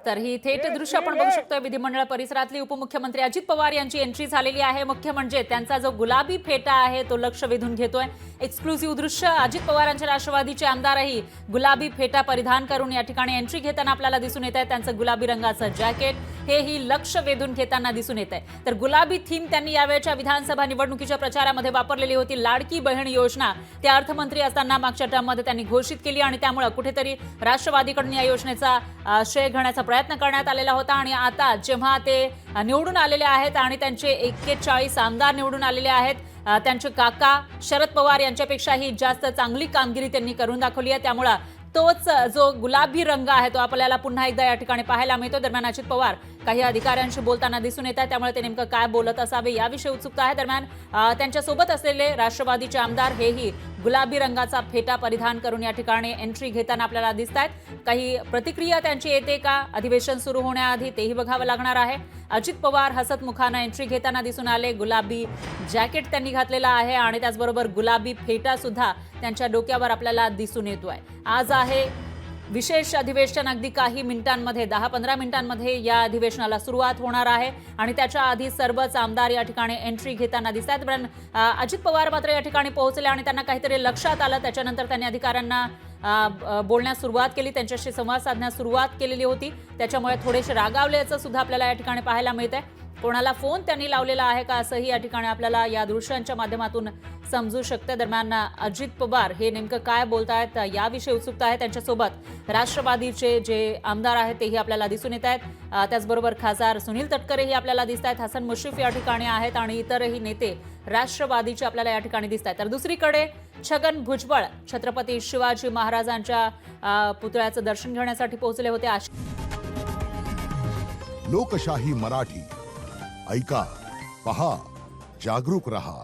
तर ही थेट दृश्य आपण बघू शकतोय विधिमंडळ परिसरातली उपमुख्यमंत्री अजित पवार यांची एंट्री झालेली आहे। मुख्य म्हणजे त्यांचा जो गुलाबी फेटा आहे तो लक्ष वेधून घेतोय। एक्सक्लुझिव्ह दृश्य अजित पवारांच्या राष्ट्रवादीचे आमदारही गुलाबी फेटा परिधान करून या ठिकाणी एंट्री घेताना आपल्याला दिसून येत आहे। त्यांचं गुलाबी रंगाचं जॅकेट हेही लक्ष वेधून घेताना दिसून येत आहे। तर गुलाबी थीम त्यांनी यावेळच्या विधानसभा निवडणुकीच्या प्रचारामध्ये वापरलेली होती। लाडकी बहीण योजना त्या अर्थमंत्री असताना मागच्या टर्ममध्ये त्यांनी घोषित केली आणि त्यामुळे कुठेतरी राष्ट्रवादीकडून या योजनेचा श्रेय घेण्याचा प्रयत्न करण्यात आलेला होता। आणि आता जेव्हा ते निवडून आलेले आहेत आणि त्यांचे 41 आमदार निवडून आलेले आहेत, त्यांचे काका शरद पवार यांच्यापेक्षाही जास्त चांगली कामगिरी त्यांनी करून दाखवली आहे। त्यामुळे तोच जो गुलाबी रंग आहे तो आपल्याला पुन्हा एकदा या ठिकाणी पाहायला मिळतो। दरम्यान अजित पवार काही अधिकाऱ्यांशी बोलताना दिसून येत आहेत, त्यामुळे ते नेमकं काय बोलत असावे याविषयी उत्सुकता आहे। दरम्यान त्यांच्या सोबत असलेले राष्ट्रवादीचे आमदार हेही गुलाबी रंगाचा फेटा परिधान करून या ठिकाणी एंट्री घेताना आपल्याला दिसत आहेत। काही प्रतिक्रिया त्यांची येते का अधिवेशन सुरू होण्याआधी तेही बघावं लागणार आहे। अजित पवार हसतमुखाने एंट्री घेताना दिसून आले। गुलाबी जॅकेट त्यांनी घातलेला आहे आणि त्याचबरोबर गुलाबी फेटा सुद्धा त्यांच्या डोक्यावर आपल्याला दिसून येतोय। आज आहे विशेष अधिवेशन, अगदी काही मिनिटांमध्ये 10-15 मिनिटांमध्ये या अधिवेशनाला सुरुवात होणार आहे आणि त्याच्या आधी सर्वच आमदार या ठिकाणी एंट्री घेताना दिसत आहेत। पण अजित पवार मात्र या ठिकाणी पोहोचले आणि त्यांना काहीतरी लक्षात आलं। त्याच्यानंतर त्यांनी अधिकाऱ्यांना बोलण्यास सुरुवात केली, त्यांच्याशी संवाद साधण्यास सुरुवात केलेली होती। त्याच्यामुळे थोडेसे रागावल्याचं सुद्धा आपल्याला या ठिकाणी पाहायला मिळतंय। कोणाला फोन त्यांनी लावलेला आहे का असंही या ठिकाणी आपल्याला या दृश्यांच्या माध्यमातून समजू शकते। दरम्यान अजित पवार हे नेमकं काय बोलतायत याविषयी उत्सुकता आहे। त्यांच्यासोबत राष्ट्रवादीचे जे आमदार आहेत तेही आपल्याला दिसून येत आहेत। त्याचबरोबर खासदार सुनील तटकरेही आपल्याला दिसत आहेत, हसन मुश्रीफ या ठिकाणी आहेत आणि इतरही नेते राष्ट्रवादीचे आपल्याला या ठिकाणी दिसत आहेत। तर दुसरीकडे छगन भुजबळ छत्रपती शिवाजी महाराजांच्या पुतळ्याचं दर्शन घेण्यासाठी पोहोचले होते। लोकशाही मराठी ऐका, पहा, जागरूक रहा।